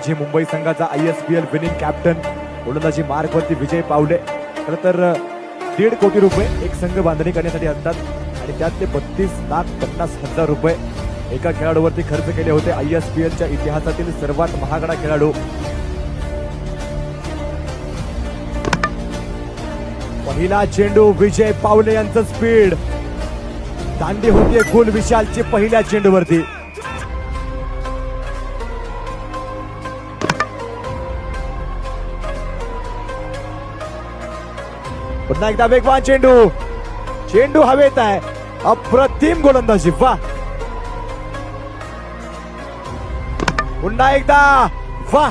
माजी मुंबई संघाचा ISPL winning captain गोलंदाजी मार्कवरती विजय पावले. खरं तर 1.5 कोटी रुपये एक संघ बांधणी करण्यासाठी असतात आणि त्यात ते 32,50,000 रुपये एका खेळाडूवरती खर्च केले होते. ISPLच्या इतिहासातील सर्वात महागडा खेळाडू. पहिला चेंडू विजय पावले यांचं स्पीड. दांडी होतीये कुल विशालची पहिल्या चेंडूवरती. पुन्हा एकदा वेगवान चेंडू. चेंडू हवेत आहे. अप्रतिम गोलंदाजी. वा. पुन्हा एकदा. वा.